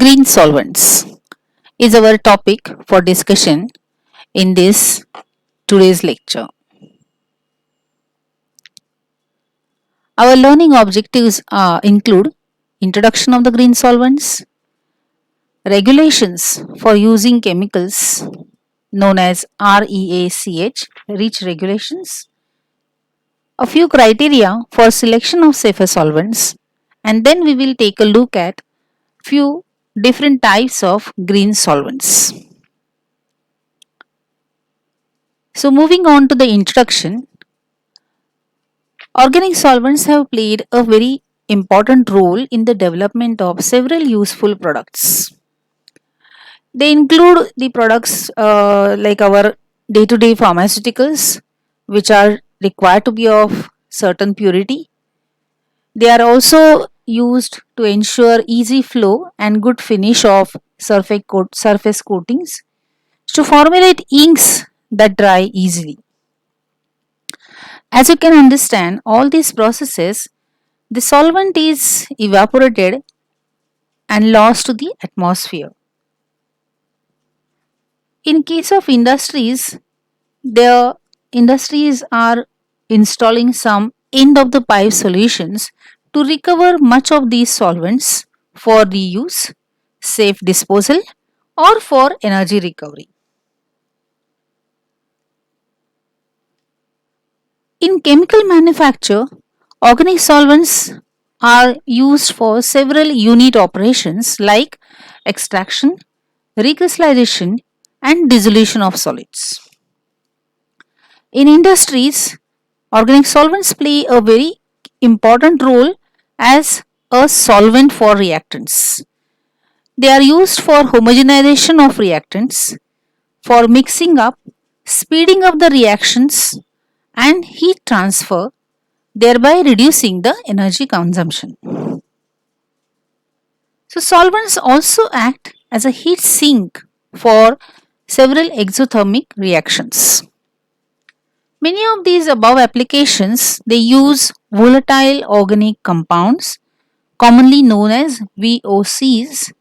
Green solvents is our topic for discussion in this today's lecture. Our learning objectives include introduction of the green solvents, regulations for using chemicals known as REACH, regulations, a few criteria for selection of safer solvents, and then we will take a look at few different types of green solvents. So, moving on to the introduction, organic solvents have played a very important role in the development of several useful products. They include the products like our day to day pharmaceuticals, which are required to be of certain purity. They are also used to ensure easy flow and good finish of surface coatings, to formulate inks that dry easily. As you can understand, all these processes, the solvent is evaporated and lost to the atmosphere. In case of industries, the industries are installing some end of the pipe solutions to recover much of these solvents for reuse, safe disposal, or for energy recovery. In chemical manufacture, organic solvents are used for several unit operations like extraction, recrystallization, and dissolution of solids. In industries, organic solvents play a very important role as a solvent for reactants. They are used for homogenization of reactants, for mixing up, speeding up the reactions, and heat transfer, thereby reducing the energy consumption. So, solvents also act as a heat sink for several exothermic reactions. Many of these above applications they use volatile organic compounds commonly known as VOCs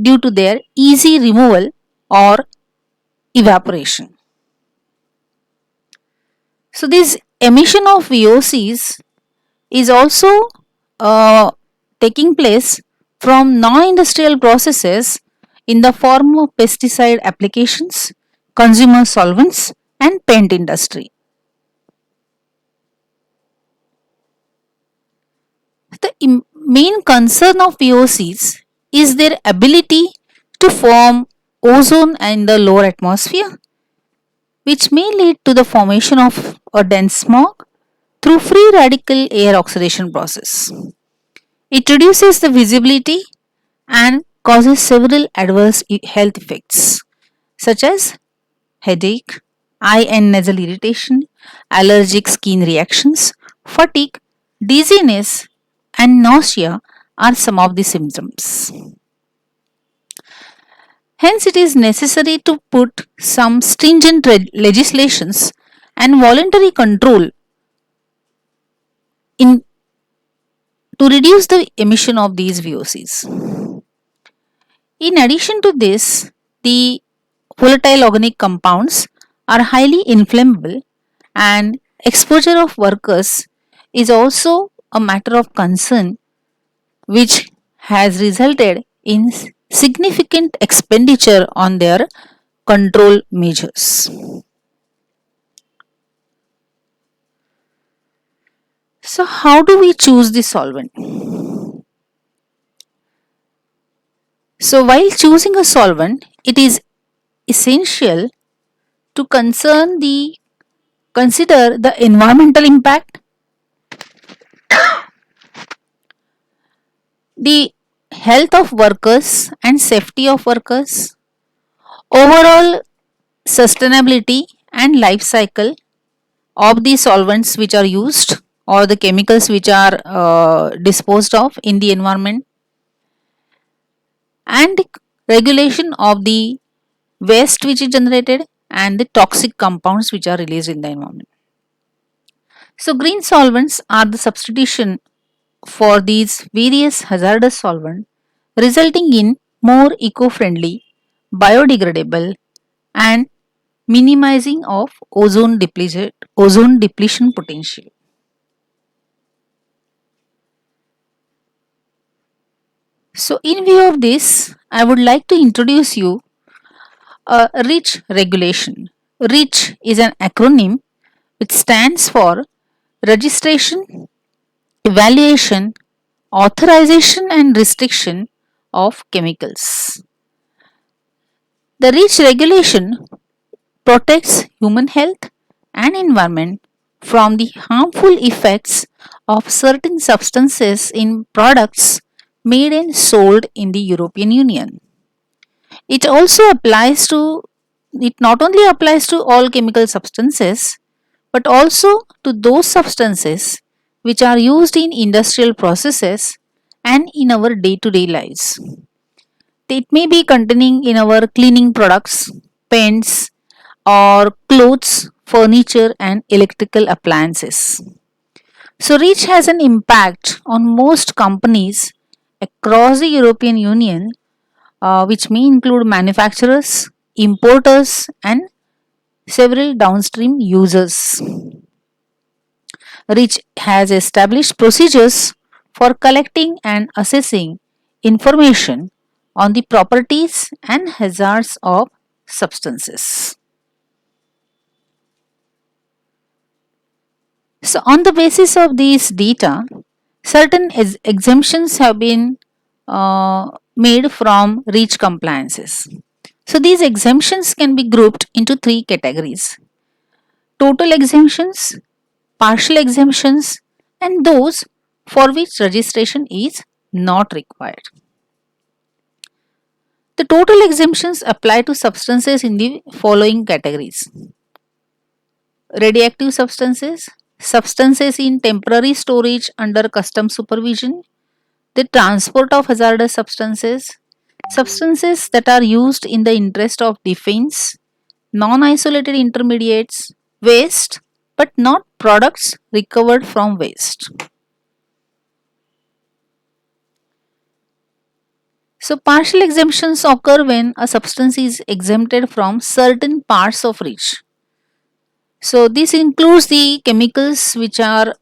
due to their easy removal or evaporation. So this emission of VOCs is also uh, taking place from non-industrial processes in the form of pesticide applications, consumer solvents and paint industry. The main concern of VOCs is their ability to form ozone in the lower atmosphere, which may lead to the formation of a dense smog through free radical air oxidation process. It reduces the visibility and causes several adverse health effects such as headache, eye and nasal irritation, allergic skin reactions, fatigue, dizziness, and nausea are some of the symptoms. Hence, it is necessary to put some stringent legislations and voluntary control in to reduce the emission of these VOCs. In addition to this, the volatile organic compounds are highly inflammable and exposure of workers is also a matter of concern which has resulted in significant expenditure on their control measures. So, how do we choose the solvent? So, while choosing a solvent, it is essential to consider the environmental impact, the health of workers and safety of workers, overall sustainability and life cycle of the solvents which are used or the chemicals which are disposed of in the environment, and regulation of the waste which is generated and the toxic compounds which are released in the environment. So, green solvents are the substitution for these various hazardous solvents, resulting in more eco-friendly, biodegradable, and minimizing of ozone depletion potential. So, in view of this, I would like to introduce you a REACH regulation. REACH is an acronym which stands for Registration, Evaluation, Authorization, and Restriction of Chemicals. The REACH regulation protects human health and environment from the harmful effects of certain substances in products made and sold in the European Union. It also applies to it not only applies to all chemical substances but also to those substances which are used in industrial processes and in our day-to-day lives. It may be containing in our cleaning products, paints, or clothes, furniture, and electrical appliances. So, REACH has an impact on most companies across the European Union, which may include manufacturers, importers, and several downstream users. REACH has established procedures for collecting and assessing information on the properties and hazards of substances. So, on the basis of these data, certain exemptions have been made from REACH compliances. So, these exemptions can be grouped into three categories: total exemptions, partial exemptions, and those for which registration is not required. The total exemptions apply to substances in the following categories: radioactive substances, substances in temporary storage under custom supervision, the transport of hazardous substances, substances that are used in the interest of defense, non isolated intermediates, waste, but not products recovered from waste. So, partial exemptions occur when a substance is exempted from certain parts of REACH. So, this includes the chemicals which are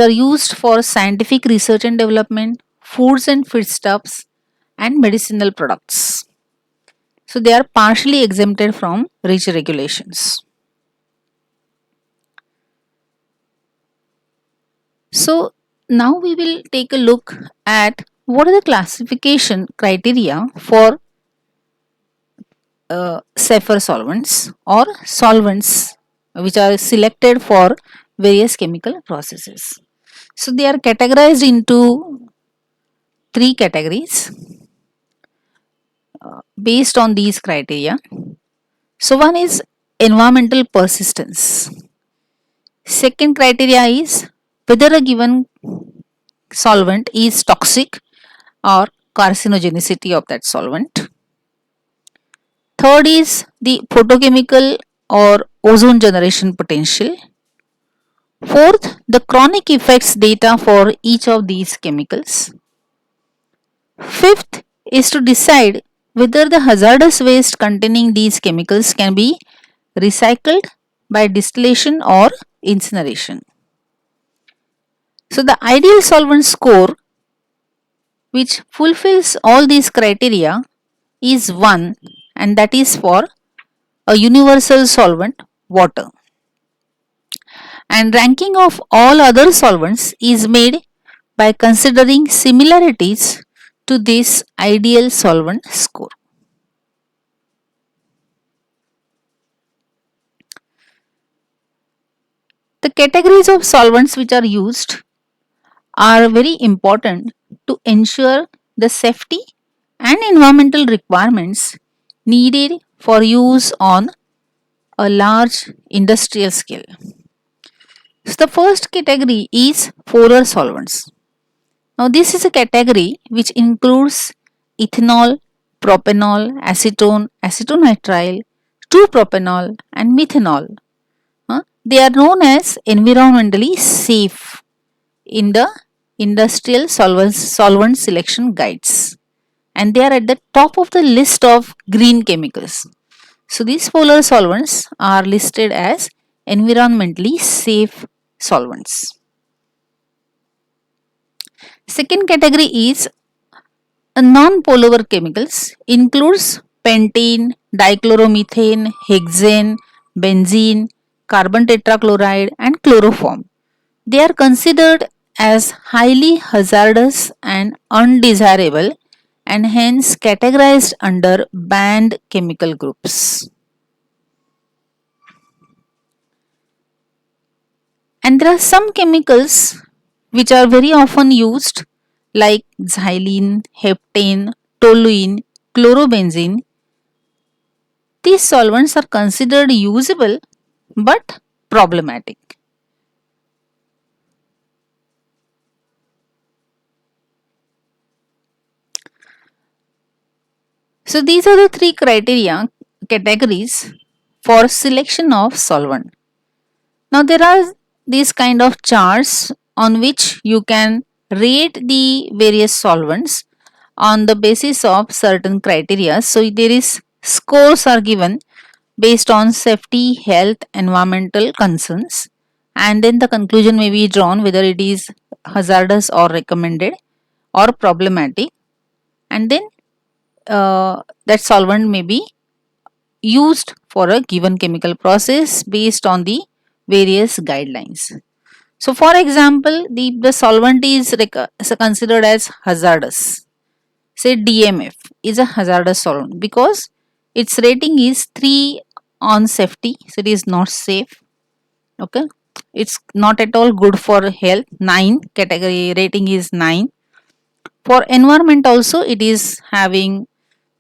used for scientific research and development, foods and feedstuffs, and medicinal products. So, they are partially exempted from REACH regulations. So, now we will take a look at what are the classification criteria for safer solvents or solvents which are selected for various chemical processes. So, they are categorized into three categories based on these criteria. So, one is environmental persistence. Second criteria is whether a given solvent is toxic or carcinogenicity of that solvent. Third is the photochemical or ozone generation potential. Fourth, the chronic effects data for each of these chemicals. Fifth is to decide whether the hazardous waste containing these chemicals can be recycled by distillation or incineration. So, the ideal solvent score which fulfills all these criteria is 1, and that is for a universal solvent, water. And ranking of all other solvents is made by considering similarities to this ideal solvent score. The categories of solvents which are used are very important to ensure the safety and environmental requirements needed for use on a large industrial scale. So, the first category is 4R solvents. Now, this is a category which includes ethanol, propanol, acetone, acetonitrile, 2-propanol, and methanol. They are known as environmentally safe in the industrial solvent selection guides, and they are at the top of the list of green chemicals. So these polar solvents are listed as environmentally safe solvents. Second category is non-polar chemicals, includes pentane, dichloromethane, hexane, benzene, carbon tetrachloride and chloroform. They are considered as highly hazardous and undesirable and hence categorized under banned chemical groups. And there are some chemicals which are very often used like xylene, heptane, toluene, chlorobenzene. These solvents are considered usable but problematic. So these are the three criteria categories for selection of solvent. Now there are these kind of charts on which you can rate the various solvents on the basis of certain criteria. So there is scores are given based on safety, health, environmental concerns, and then the conclusion may be drawn whether it is hazardous or recommended or problematic, and then that solvent may be used for a given chemical process based on the various guidelines. So, for example, the solvent is considered as hazardous. Say DMF is a hazardous solvent because its rating is 3 on safety, so it is not safe. Okay, it's not at all good for health. 9 category rating is 9. For environment also, it is having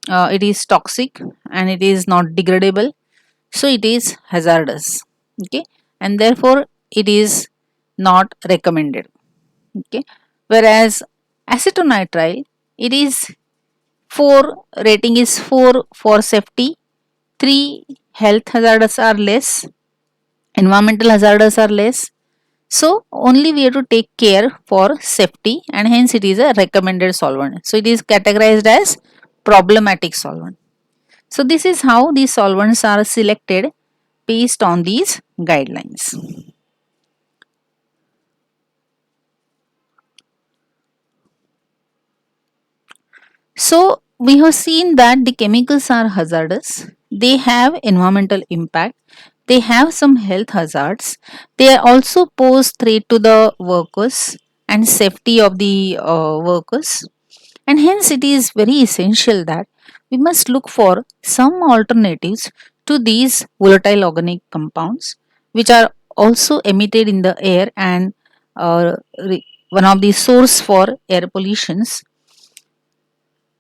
it is toxic and it is not degradable, so it is hazardous. Okay, and therefore it is not recommended. Okay, whereas acetonitrile, it is 4 rating is 4 for safety, 3 health hazards are less, environmental hazards are less. So only we have to take care for safety and hence it is a recommended solvent. So it is categorized as problematic solvent. So this is how these solvents are selected based on these guidelines. So we have seen that the chemicals are hazardous, they have environmental impact, they have some health hazards, they also pose threat to the workers and safety of the workers, and hence it is very essential that we must look for some alternatives to these volatile organic compounds which are also emitted in the air and one of the source for air pollutions.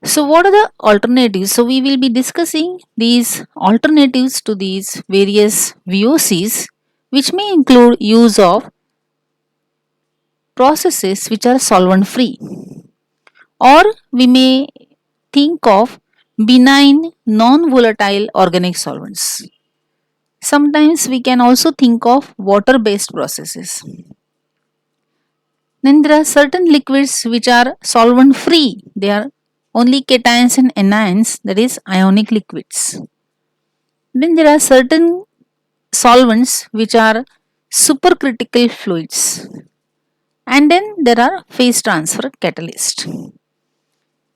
So, what are the alternatives? So, we will be discussing these alternatives to these various VOCs, which may include use of processes which are solvent free, or we may think of benign non volatile organic solvents. Sometimes we can also think of water based processes. Then there are certain liquids which are solvent free, they are only cations and anions, that is ionic liquids. Then there are certain solvents which are supercritical fluids, and then there are phase transfer catalyst.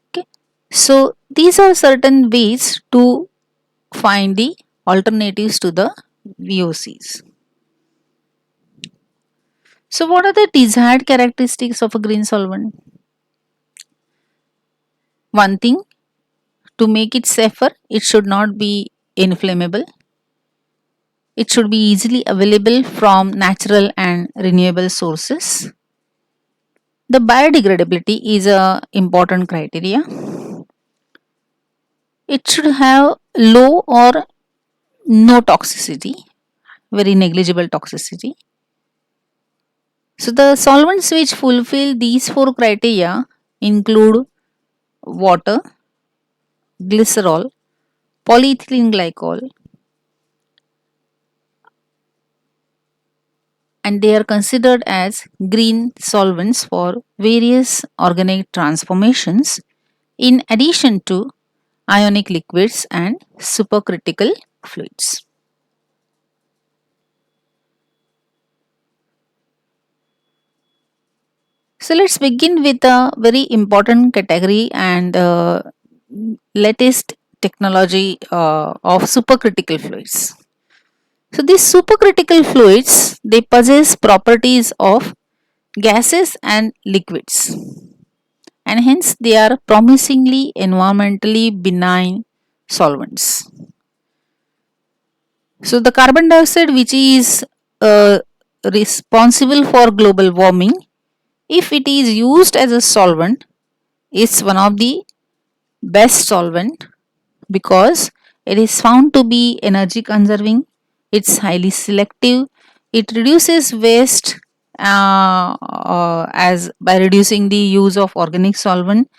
Okay, so these are certain ways to find the alternatives to the VOCs. So, what are the desired characteristics of a green solvent? One thing, to make it safer, it should not be inflammable. It should be easily available from natural and renewable sources. The biodegradability is a important criteria. It should have low or no toxicity, very negligible toxicity. So the solvents which fulfill these 4 criteria include water, glycerol, polyethylene glycol, and they are considered as green solvents for various organic transformations in addition to ionic liquids and supercritical fluids. So let's begin with a very important category and latest technology of supercritical fluids. So these supercritical fluids, they possess properties of gases and liquids, and hence they are promisingly environmentally benign solvents. So the carbon dioxide, which is responsible for global warming, if it is used as a solvent, is one of the best solvent because it is found to be energy conserving, it's highly selective, it reduces waste as by reducing the use of organic solvent.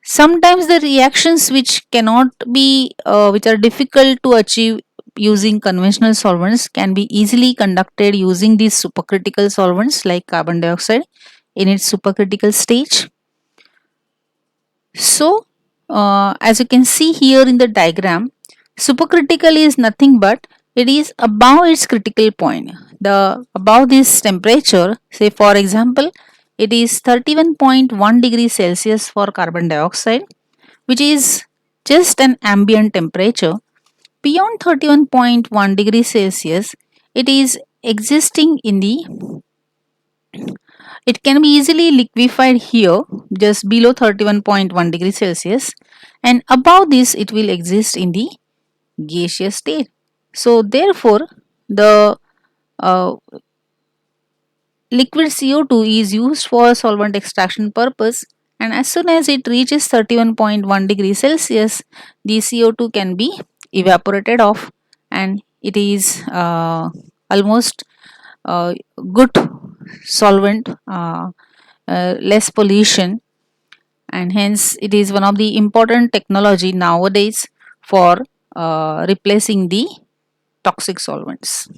Sometimes the reactions which are difficult to achieve using conventional solvents can be easily conducted using these supercritical solvents like carbon dioxide in its supercritical stage. So, as you can see here in the diagram, supercritical is nothing but it is above its critical point. The above this temperature, say for example, it is 31.1 degrees Celsius for carbon dioxide, which is just an ambient temperature. Beyond 31.1 degrees Celsius, it is existing in the it can be easily liquefied here just below 31.1 degrees Celsius, and above this it will exist in the gaseous state. So therefore the uh, liquid CO2 is used for solvent extraction purpose, and as soon as it reaches 31.1 degrees Celsius the CO2 can be evaporated off, and it is almost good solvent, less pollution, and hence it is one of the important technology nowadays for replacing the toxic solvents.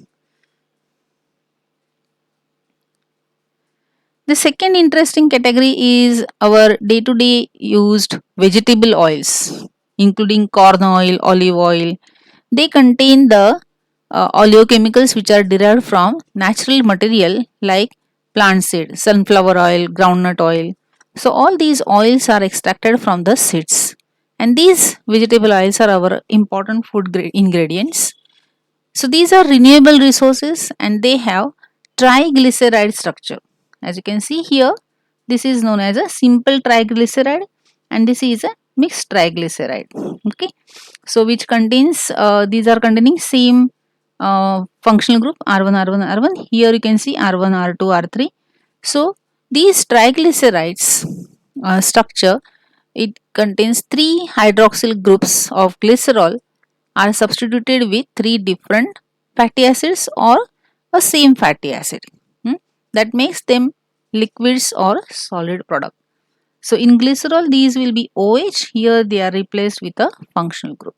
The second interesting category is our day to day used vegetable oils, including corn oil, olive oil. They contain the oleochemicals which are derived from natural material like plant seed, sunflower oil, groundnut oil. So all these oils are extracted from the seeds, and these vegetable oils are our important ingredients. So these are renewable resources and they have triglyceride structure. As you can see here, this is known as a simple triglyceride and this is a mixed triglyceride. Okay, so which contains these are containing same functional group R1, R1, R1. Here you can see R1, R2, R3. So these triglycerides structure, it contains three hydroxyl groups of glycerol are substituted with three different fatty acids or a same fatty acid. That makes them liquids or solid product. So in glycerol these will be OH, here they are replaced with a functional group.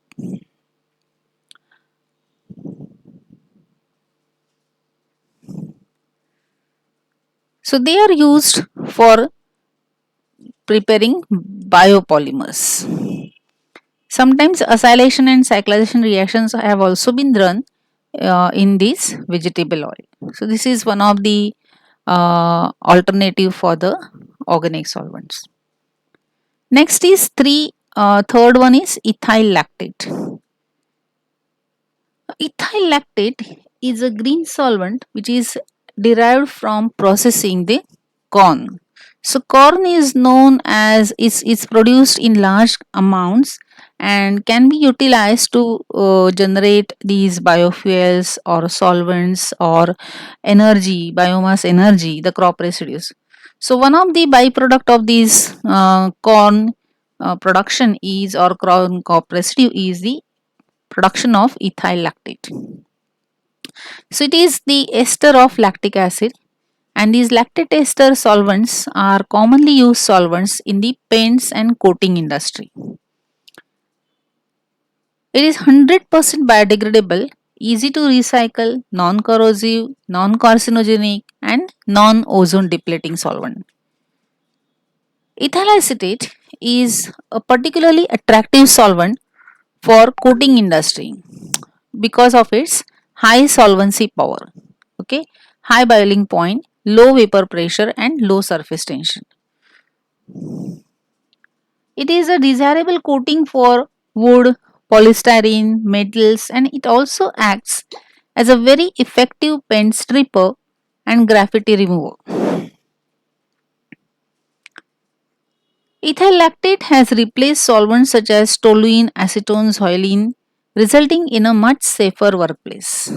So they are used for preparing biopolymers. Sometimes acylation and cyclization reactions have also been run in this vegetable oil. So this is one of the alternative for the organic solvents. Next is third one is ethyl lactate. Ethyl lactate is a green solvent which is derived from processing the corn. So corn is known as it's produced in large amounts and can be utilized to generate these biofuels or solvents or energy, biomass energy, the crop residues. So one of the byproduct of these corn production is or corn crop residue is the production of ethyl lactate. So it is the ester of lactic acid, and these lactate ester solvents are commonly used solvents in the paints and coating industry. It is 100% biodegradable easy to recycle, non-corrosive, non-carcinogenic, and non-ozone depleting solvent. Ethyl acetate is a particularly attractive solvent for coating industry because of its high solvency power, okay, high boiling point, low vapor pressure, and low surface tension. It is a desirable coating for wood, polystyrene, metals, and it also acts as a very effective paint stripper and graffiti remover. Ethyl lactate has replaced solvents such as toluene, acetone, zoylene, resulting in a much safer workplace.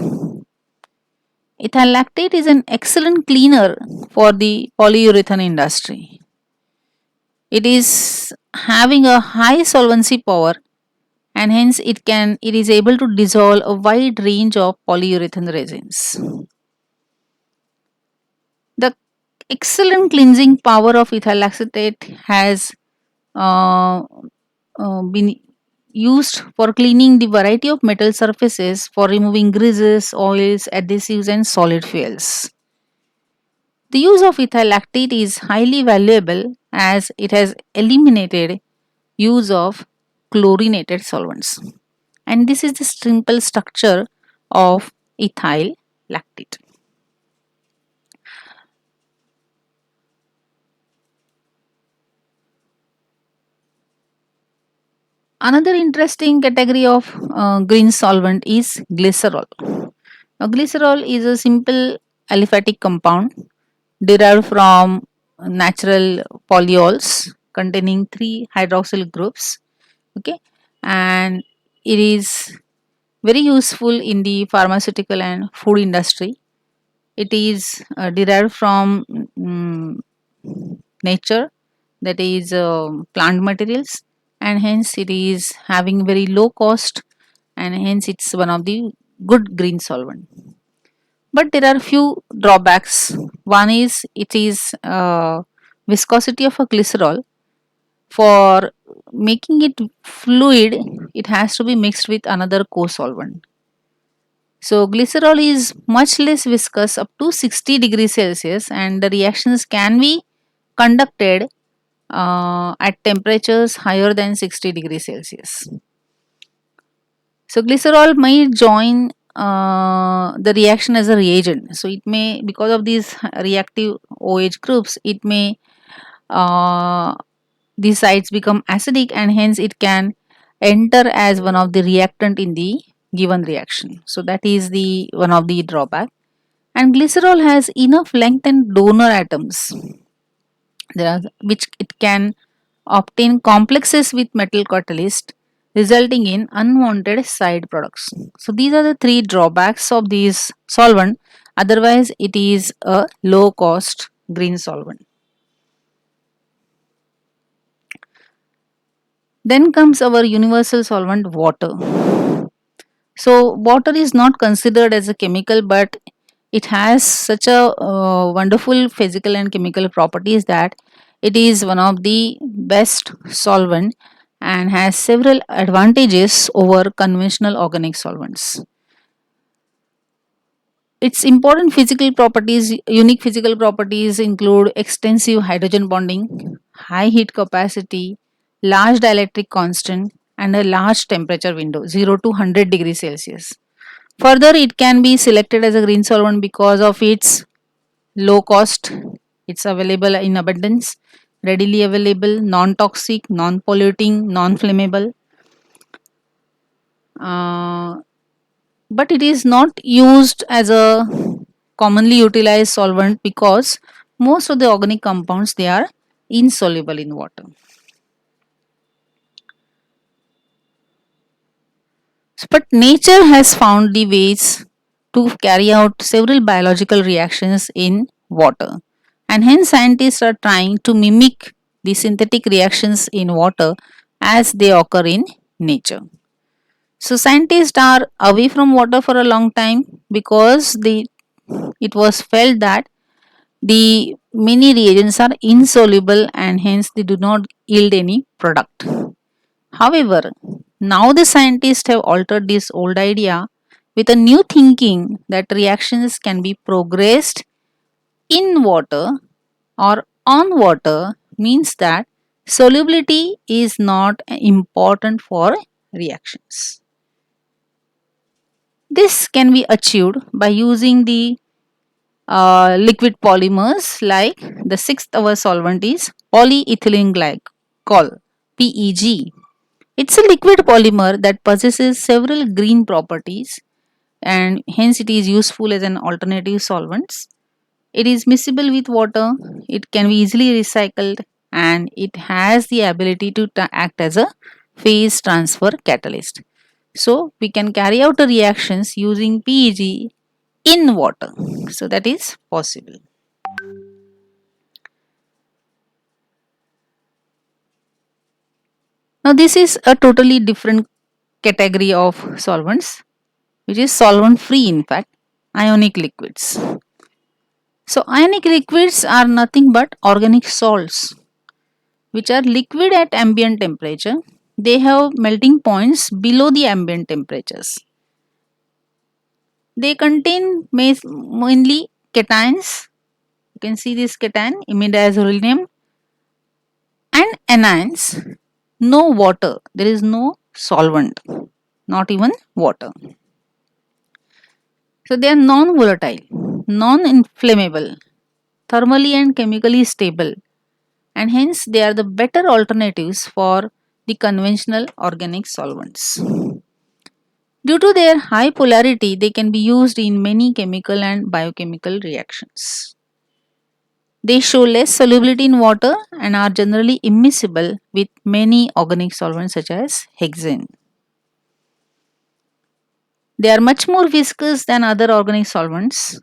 Ethyl lactate is an excellent cleaner for the polyurethane industry. It is having a high solvency power and hence it is able to dissolve a wide range of polyurethane resins. The excellent cleansing power of ethyl acetate has uh, been used for cleaning the variety of metal surfaces for removing greases, oils, adhesives, and solid fuels. The use of ethyl lactate is highly valuable as it has eliminated use of chlorinated solvents. And this is the simple structure of ethyl lactate. Another interesting category of green solvent is glycerol. Now, glycerol is a simple aliphatic compound derived from natural polyols containing three hydroxyl groups. Okay, and it is very useful in the pharmaceutical and food industry. It is derived from nature, that is plant materials, and hence it is having very low cost, and hence it's one of the good green solvent. But there are few drawbacks. One is it is viscosity of a glycerol. For making it fluid, it has to be mixed with another co-solvent. So glycerol is much less viscous up to 60 degrees Celsius, and the reactions can be conducted at temperatures higher than 60 degrees Celsius. So glycerol may join the reaction as a reagent. So it may, because of these reactive OH groups, it may uh, these sites become acidic, and hence it can enter as one of the reactant in the given reaction. So that is the one of the drawback. And glycerol has enough length and donor atoms there are, which it can obtain complexes with metal catalyst, resulting in unwanted side products. So these are the three drawbacks of these solvent. Otherwise, it is a low cost green solvent. Then comes our universal solvent, water. So water is not considered as a chemical, but it has such a wonderful physical and chemical properties that it is one of the best solvent and has several advantages over conventional organic solvents. Its important physical properties, unique physical properties include extensive hydrogen bonding, high heat capacity, large dielectric constant, and a large temperature window 0 to 100 degrees Celsius. Further, it can be selected as a green solvent because of its low cost, it's available in abundance, readily available, non toxic, non polluting, non flammable. But it is not used as a commonly utilized solvent because most of the organic compounds they are insoluble in water. But nature has found the ways to carry out several biological reactions in water, and hence scientists are trying to mimic the synthetic reactions in water as they occur in nature. So scientists are away from water for a long time because it was felt that the many reagents are insoluble and hence they do not yield any product. However, now the scientists have altered this old idea with a new thinking that reactions can be progressed in water or on water means that solubility is not important for reactions. This can be achieved by using the liquid polymers like the sixth our solvent is polyethylene glycol PEG. It's a liquid polymer that possesses several green properties and hence it is useful as an alternative solvents. It is miscible with water, it can be easily recycled, and it has the ability to act as a phase transfer catalyst. So we can carry out the reactions using PEG in water. So that is possible. Now this is a totally different category of solvents, which is solvent free, in fact, ionic liquids. So ionic liquids are nothing but organic salts which are liquid at ambient temperature. They have melting points below the ambient temperatures. They contain mainly cations. You can see this cation, imidazolinum, and anions. No water. There is no solvent, not even water. So they are non-volatile, non-inflammable, thermally and chemically stable, and hence they are the better alternatives for the conventional organic solvents. Due to their high polarity, they can be used in many chemical and biochemical reactions. They show less solubility in water and are generally immiscible with many organic solvents such as hexane. They are much more viscous than other organic solvents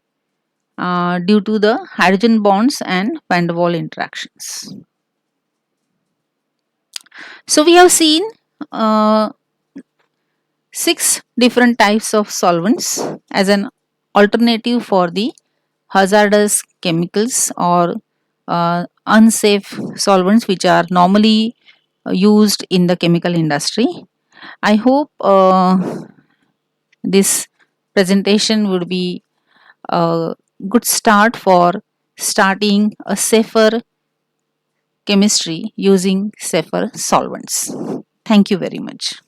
due to the hydrogen bonds and van der Waals interactions. So we have seen uh, 6 different types of solvents as an alternative for the hazardous chemicals or unsafe solvents which are normally used in the chemical industry. I hope this presentation would be a good start for starting a safer chemistry using safer solvents. Thank you very much.